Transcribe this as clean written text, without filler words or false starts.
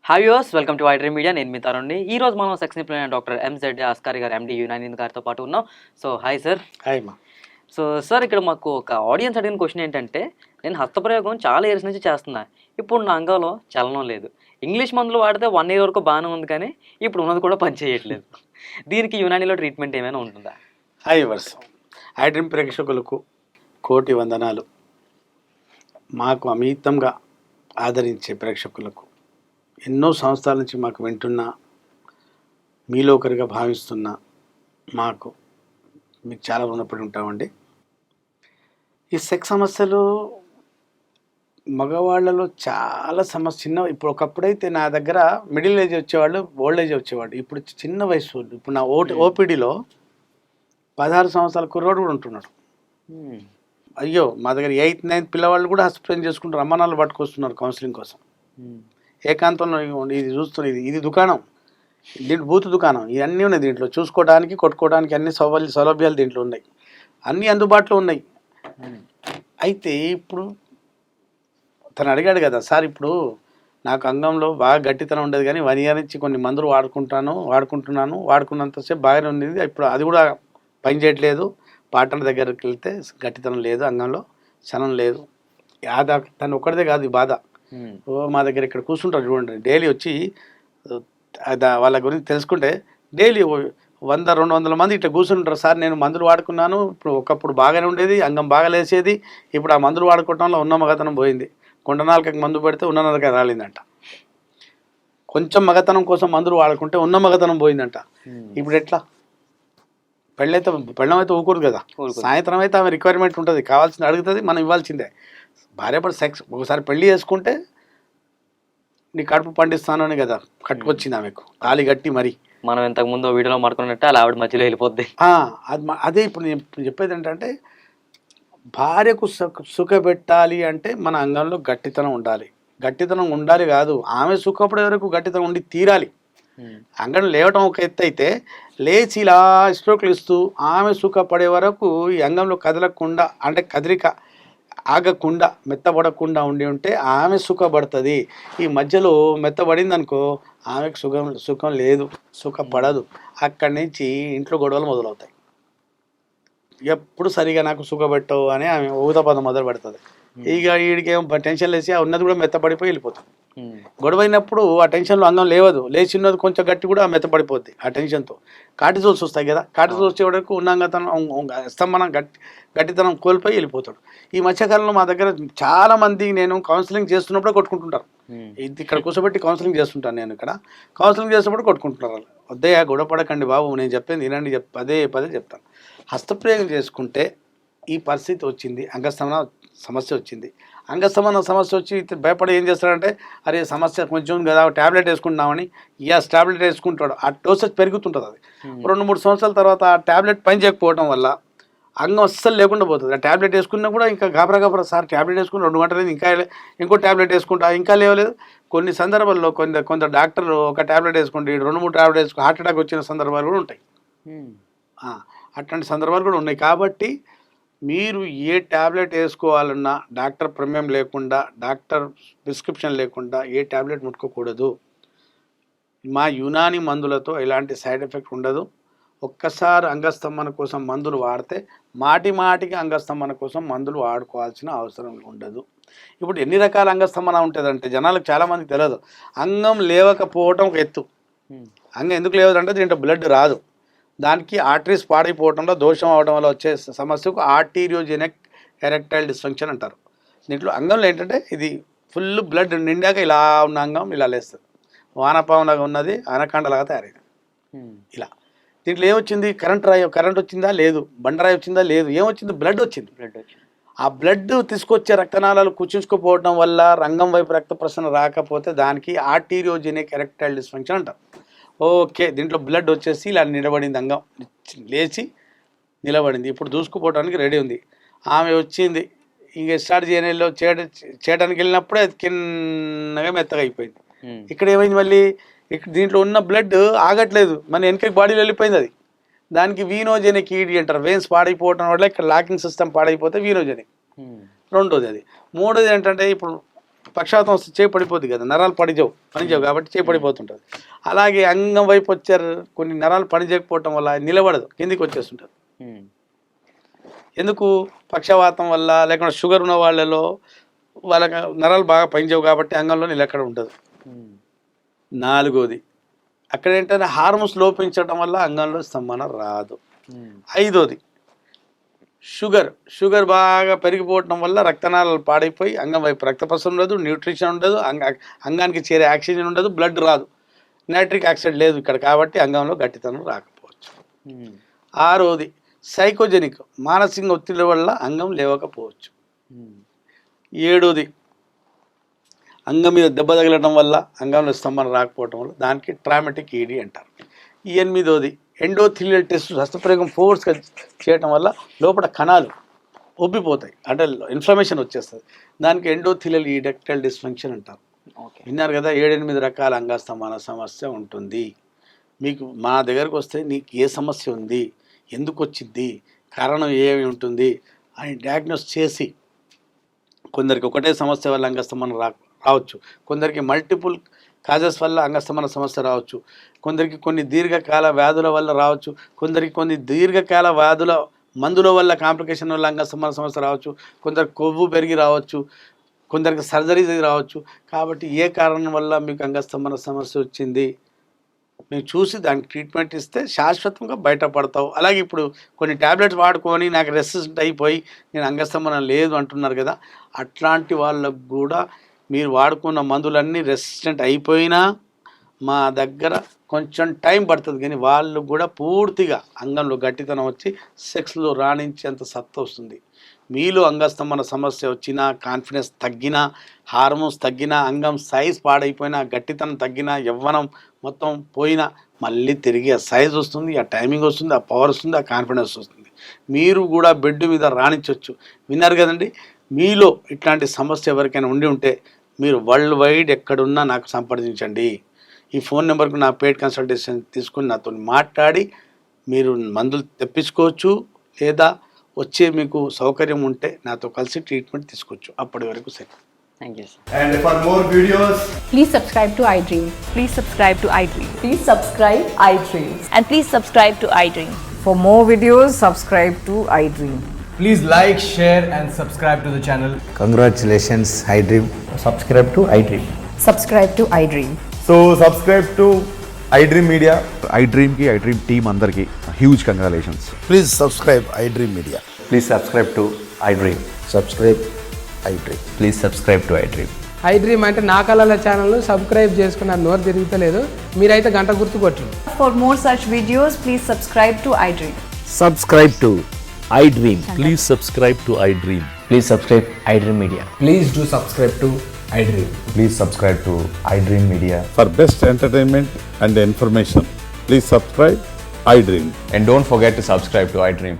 Hi viewers, welcome to వైడ్రీ media. నేను మీ తరుణ్ని. ఈ రోజు మనం సెక్స్ నిపుణులైన డాక్టర్ ఎంజెడ్ ఆస్కారి గారు, ఎండి యునాని గారితో పాటు ఉన్నాం. So hi sir. హాయ్ మా. సో సార్, ఇక్కడ మాకు ఒక ఆడియన్స్ అడిగిన క్వశ్చన్ ఏంటంటే, నేను హస్తప్రయోగం చాలా ఇయర్స్ నుంచి చేస్తున్నా, ఇప్పుడు నా అంగంలో చలనం లేదు. ఇంగ్లీష్ మందులు వాడితే 1 year వరకు బాగానే ఉంది, కానీ ఇప్పుడు ఉన్నది కూడా పని చేయట్లేదు. దీనికి యునానిలో ట్రీట్మెంట్ ఏమైనా ఉంటుందా? Hi verse. ఐడ్రీమ్ ప్రేక్షకులకు కోటి వందనాలు. మాకు అమితంగా ఆదరించే ప్రేక్షకులకు, ఎన్నో సంవత్సరాల నుంచి మాకు వింటున్న, మీలో ఒకరిగా భావిస్తున్న మాకు మీకు చాలా రుణపడి ఉంటామండి. ఈ సెక్స్ సమస్యలు మగవాళ్ళలో చాలా చిన్న. ఇప్పుడు ఒకప్పుడైతే నా దగ్గర మిడిల్ ఏజ్ వచ్చేవాళ్ళు, ఓల్డ్ ఏజ్ వచ్చేవాళ్ళు. ఇప్పుడు చిన్న వయసు వాళ్ళు. ఇప్పుడు నా ఓపీడీలో 16 సంవత్సరాల కుర్రోడు కూడా ఉంటున్నాడు. అయ్యో, మా దగ్గర 8th 9th పిల్లవాళ్ళు కూడా హస్పిటల్ చేసుకుంటారు, అమ్మనాలు పట్టుకొస్తున్నారు కౌన్సిలింగ్ కోసం. ఏకాంతంలో ఇది చూస్తున్నారు. ఇది దుకాణం, దీంట్లో బూత్ దుకాణం, ఇవన్నీ ఉన్నాయి దీంట్లో. చూసుకోవడానికి, కొట్టుకోవడానికి అన్ని సౌలభ్యాలు దీంట్లో ఉన్నాయి, అన్నీ అందుబాటులో ఉన్నాయి. అయితే ఇప్పుడు తను అడిగాడు కదా సార్, ఇప్పుడు నాకు అంగంలో బాగా గట్టితనం ఉండేది, కానీ 1 year నుంచి కొన్ని మందులు వాడుకుంటున్నాను, వాడుకున్నంతసేపు బాగానే ఉండేది, ఇప్పుడు అది కూడా పని చేయట్లేదు. పాటల దగ్గరికి వెళ్తే గట్టితనం లేదు, అంగంలో చనం లేదు. తను ఒక్కడిదే కాదు ఈ బాధ. మా దగ్గర ఇక్కడ కూర్చుంటారు చూడండి, డైలీ వచ్చి వాళ్ళ గురించి తెలుసుకుంటే డైలీ 100-200 మంది ఇట్లా కూర్చుంటారు. సార్, నేను మందులు వాడుకున్నాను, ఇప్పుడు ఒకప్పుడు బాగానే ఉండేది, అంగం బాగా లేసేది, ఇప్పుడు ఆ మందులు వాడుకోవడంలో ఉన్న మగతనం పోయింది. కొండనాలకి మందు పెడితే ఉన్న నరక రాలిందంట. కొంచెం మగతనం కోసం మందులు వాడుకుంటే ఉన్న మగతనం పోయిందంట. ఇప్పుడు ఎట్లా? పెళ్ళం అయితే ఊకూరు కదా. సాయంత్రం అయితే ఆమె రిక్వైర్మెంట్ ఉంటుంది, కావాల్సింది అడుగుతుంది, మనం ఇవ్వాల్సిందే. భార్యపడి సెక్స్ ఒకసారి పెళ్లి చేసుకుంటే నీ కడుపు పండిస్తానని కదా కట్టుకొచ్చింది ఆమెకు, తాళి కట్టి. మరి మనం ఇంతకుముందు వీడియోలో మాట్లాడుకున్నట్టు అలా ఆవిడ మధ్యలో వెళ్ళిపోద్ది. అదే ఇప్పుడు నేను చెప్పేది ఏంటంటే, భార్యకు సుఖపెట్టాలి అంటే మన అంగంలో గట్టితనం ఉండాలి. గట్టితనం ఉండాలి కాదు, ఆమె సుఖపడే వరకు గట్టితనం ఉండి తీరాలి. అంగం లేవటం ఒక ఎత్తు అయితే, లేచి ఇలా స్ట్రోక్లు ఇస్తూ ఆమె సుఖపడే వరకు ఈ అంగంలో కదలకుండా, అంటే కదలిక ఆగకుండా, మెత్తబడకుండా ఉంటే ఆమె సుఖపడుతుంది. ఈ మధ్యలో మెత్తబడింది అనుకో, ఆమెకు సుఖం లేదు, సుఖపడదు. అక్కడి నుంచి ఇంట్లో గొడవలు మొదలవుతాయి. ఎప్పుడు సరిగా నాకు సుఖపెట్టవు అని ఆమె ఊత పదం మొదలు పెడుతుంది. ఇక వీడికేమో టెన్షన్ లేచి ఆ ఉన్నది కూడా మెత్తపడిపోయి వెళ్ళిపోతుంది. గొడవ అయినప్పుడు ఆ టెన్షన్లో అంగం లేవదు, లేచిన్నది కొంచెం గట్టి కూడా మెత్తపడిపోద్ది ఆ టెన్షన్తో. కార్టిజోల్స్ వస్తాయి కదా, కార్టిజోల్స్ వచ్చే వరకు ఉన్నంగతనం స్తంభనం గట్టితనం కోల్పోయి వెళ్ళిపోతాడు. ఈ మధ్యకాలంలో మా దగ్గర చాలా మంది, నేను కౌన్సిలింగ్ చేస్తున్నప్పుడే కొట్టుకుంటుంటారు. ఇది ఇక్కడ కూర్చోబెట్టి కౌన్సిలింగ్ చేస్తుంటాను నేను. ఇక్కడ కౌన్సిలింగ్ చేస్తున్నప్పుడు కొట్టుకుంటున్నారు వాళ్ళు. వద్దయ్యా, గొడవ పడకండి బాబు, నేను చెప్పేది వినండి, పదే చెప్తాను. హస్తప్రయోగం చేసుకుంటే ఈ పరిస్థితి వచ్చింది, అంగస్తంభన సమస్య వచ్చింది. అంగస్తంభన సమస్య వచ్చి భయపడి ఏం చేస్తాడంటే, అరే సమస్య కొంచెం కదా, ట్యాబ్లెట్ వేసుకుంటున్నామని. ట్యాబ్లెట్ వేసుకుంటాడు, ఆ డోసేజ్ పెరుగుతుంటుంది. అది 2-3 సంవత్సరాల తర్వాత ఆ ట్యాబ్లెట్ పని చేయకపోవడం వల్ల అంగం అస్సలు లేకుండా పోతుంది. ఆ ట్యాబ్లెట్ వేసుకున్నా కూడా ఇంకా గాబరా సార్, ట్యాబ్లెట్ వేసుకుని 2 గంటలు ఇంకో ట్యాబ్లెట్ వేసుకుంటా, ఇంకా లేవలేదు. కొన్ని సందర్భాల్లో కొంత డాక్టర్లు ఒక ట్యాబ్లెట్ వేసుకుంటే 2-3 ట్యాబ్లెట్ వేసుకుని హార్ట్ అటాక్ వచ్చిన సందర్భాలు కూడా ఉంటాయి. అట్లాంటి సందర్భాలు కూడా ఉన్నాయి. కాబట్టి మీరు ఏ ట్యాబ్లెట్ వేసుకోవాలన్నా డాక్టర్ ప్రమేయం లేకుండా, డాక్టర్ ప్రిస్క్రిప్షన్ లేకుండా ఏ ట్యాబ్లెట్ ముట్టుకోకూడదు. మా యునాని మందులతో ఎలాంటి సైడ్ ఎఫెక్ట్ ఉండదు. ఒక్కసారి అంగస్తంభన కోసం మందులు వాడితే మాటికి అంగస్తంభన కోసం మందులు వాడుకోవాల్సిన అవసరం ఉండదు. ఇప్పుడు ఎన్ని రకాల అంగస్తంభన ఉంటుందంటే జనాలకు చాలామందికి తెలియదు. అంగం లేవకపోవటం ఒక ఎత్తు. అంగం ఎందుకు లేవదంటే దీంట్లో బ్లడ్ రాదు. దానికి ఆర్టరీస్ పాడైపోవడంలో, దోషం అవడం వల్ల వచ్చే సమస్యకు ఆర్టీరియోజెనిక్ ఎరెక్టైల్ డిస్ఫంక్షన్ అంటారు. దీంట్లో అంగంలో ఏంటంటే, ఇది ఫుల్ బ్లడ్ నిండాక ఇలా ఉన్న అంగం ఇలా లేస్తుంది, వానపాములాగా ఉన్నది అనకాండలాగా తయారైంది. ఇలా దీంట్లో ఏమొచ్చింది? కరెంట్ వచ్చిందా? లేదు. బండరాయి వచ్చిందా? లేదు. ఏమొచ్చింది? బ్లడ్ వచ్చింది. ఆ బ్లడ్ తీసుకొచ్చే రక్తనాళాలు కుచించుకుపోవడం వల్ల రంగం వైపు రక్త ప్రసరణ రాకపోతే దానికి ఆర్టీరియోజెనిక్ ఎరెక్టైల్ డిస్ఫంక్షన్ అంటారు. ఓకే, దీంట్లో బ్లడ్ వచ్చేసి ఇలా నిలబడింది, అంగం లేచి నిలబడింది, ఇప్పుడు దూసుకుపోవడానికి రెడీ ఉంది. ఆమె వచ్చింది, ఇంక స్టార్ట్ చేయడానికి వెళ్ళినప్పుడే అది కిందగా మెత్తగా అయిపోయింది. ఇక్కడ ఏమైంది? మళ్ళీ ఇక్కడ దీంట్లో ఉన్న బ్లడ్ ఆగట్లేదు, మన వెనకకి బాడీలో వెళ్ళిపోయింది. అది దానికి వీనోజెనిక్ ఈడీ అంటారు. వెయిన్స్ పాడైపోవడం వల్ల ఇక్కడ లాకింగ్ సిస్టమ్ పాడైపోతే వీనోజెనిక్. రెండోది అది. మూడోది ఏంటంటే, ఇప్పుడు పక్షవాతం వస్తే చేయి పడిపోద్ది కదా, నరాలు పనిచేయవు కాబట్టి చేయి పడిపోతుంటుంది. అలాగే అంగం వైపు వచ్చారు కొన్ని నరాలు పనిచేయకపోవటం వల్ల నిలబడదు, కిందికి వచ్చేస్తుంటుంది. ఎందుకు? పక్షవాతం వల్ల, లేకుండా షుగర్ ఉన్న వాళ్ళలో వాళ్ళకి నరాలు బాగా పనిచేయవు కాబట్టి అంగంలో నిలకడ ఉండదు. 4వది అక్కడ ఏంటంటే హార్మోన్స్ లోపించడం వల్ల అంగంలో స్తంభన రాదు. 5వది షుగర్ బాగా పెరిగిపోవటం వల్ల రక్తనాళాలు పాడైపోయి అంగం వైపు రక్త ప్రసరణ ఉండదు, న్యూట్రిషన్ ఉండదు, అంగానికి చేరే ఆక్సిజన్ ఉండదు, బ్లడ్ రాదు, నైట్రిక్ ఆక్సైడ్ లేదు ఇక్కడ కాబట్టి అంగంలో గట్టితనం రాకపోవచ్చు. 6వది సైకోజెనిక్, మానసిక ఒత్తిడి వల్ల అంగం లేవకపోవచ్చు. 7వది అంగం మీద దెబ్బ తగలడం వల్ల అంగంలో స్తంభన రాకపోవటం వల్ల దానికి ట్రామాటిక్ ఈడీ అంటారు. 8వది ఎండోథీలియల్ టెస్ట్, హస్తప్రయోగం ఫోర్స్గా చేయటం వల్ల లోపల కణాలు ఉబ్బిపోతాయి, అంటే ఇన్ఫ్లమేషన్ వచ్చేస్తుంది, దానికి ఎండోథీలియల్ ఈడక్టల్ డిస్ఫంక్షన్ అంటారు. విన్నారు కదా, 7-8 రకాల అంగస్తంభన సమస్య ఉంటుంది. మీకు మా దగ్గరకు వస్తే నీకు ఏ సమస్య ఉంది, ఎందుకు వచ్చింది, కారణం ఏమి ఉంటుంది అని డయాగ్నోస్ చేసి, కొందరికి ఒకటే సమస్య వల్ల అంగస్తంభన రావచ్చు, కొందరికి మల్టిపుల్ కాజెస్ వల్ల అంగస్తంభన సమస్య రావచ్చు, కొందరికి కొన్ని దీర్ఘకాల వ్యాధుల వల్ల రావచ్చు, కొందరికి కొన్ని దీర్ఘకాల వ్యాధుల మందుల వల్ల కాంప్లికేషన్ వల్ల అంగస్తంభన సమస్య రావచ్చు, కొందరికి కొవ్వు పెరిగి రావచ్చు, కొందరికి సర్జరీస్ రావచ్చు. కాబట్టి ఏ కారణం వల్ల మీకు అంగస్తంభన సమస్య వచ్చింది మేము చూసి దానికి ట్రీట్మెంట్ ఇస్తే శాశ్వతంగా బయటపడతావు. అలాగే ఇప్పుడు కొన్ని ట్యాబ్లెట్స్ వాడుకొని నాకు రెసిస్టెంట్ అయిపోయి నేను అంగస్తంభన లేదు అంటున్నారు కదా, అట్లాంటి వాళ్ళకు కూడా మీరు వాడుకున్న మందులన్నీ రెసిస్టెంట్ అయిపోయినా మా దగ్గర కొంచెం టైం పడుతుంది, కానీ వాళ్ళు కూడా పూర్తిగా అంగంలో గట్టితనం వచ్చి సెక్స్లో రాణించేంత సత్తా వస్తుంది. మీలో అంగస్తంభన సమస్య వచ్చినా, కాన్ఫిడెన్స్ తగ్గినా, హార్మోన్స్ తగ్గినా, అంగం సైజ్ పాడైపోయినా, గట్టితనం తగ్గినా, యవ్వనం మొత్తం పోయినా మళ్ళీ తిరిగి ఆ సైజ్ వస్తుంది, ఆ టైమింగ్ వస్తుంది, ఆ పవర్ వస్తుంది, ఆ కాన్ఫిడెన్స్ వస్తుంది. మీరు కూడా బెడ్ మీద రాణించవచ్చు. విన్నారు కదండి. మీలో ఇట్లాంటి సమస్య ఎవరికైనా ఉండి ఉంటే మీరు వరల్డ్ వైడ్ ఎక్కడున్నా నాకు సంప్రదించండి. ఈ ఫోన్ నెంబర్కు నా పెయిడ్ కన్సల్టేషన్ తీసుకుని నాతో మాట్లాడి మీరు మందులు తెప్పించుకోవచ్చు, లేదా వచ్చే మీకు సౌకర్యం ఉంటే నాతో కలిసి ట్రీట్మెంట్ తీసుకోవచ్చు. అప్పటి వరకు సరే. Thank you sir. And for more videos, Please subscribe to iDream. Please subscribe to iDream. Please subscribe iDream. And please subscribe to iDream. For more videos, subscribe to iDream. please like, share and subscribe to the channel. Congratulations, iDream. Subscribe to iDream. Subscribe to iDream. So subscribe to iDream Media. iDream ki iDream team andarki huge congratulations. Please subscribe iDream Media. Please subscribe to iDream. Subscribe iDream. Please subscribe to iDream. iDream అంటే నా కళల channel subscribe చేసుకున్న నోరు తిరుగుతలేదు, మీరైతే గంట గుర్తు కొట్టండి. For more such videos, please subscribe to iDream. Subscribe to iDream. Please subscribe to iDream. Please subscribe iDream Media. Please do subscribe to iDream. Please subscribe to iDream Media. For best entertainment and information, please subscribe iDream. And don't forget to subscribe to iDream.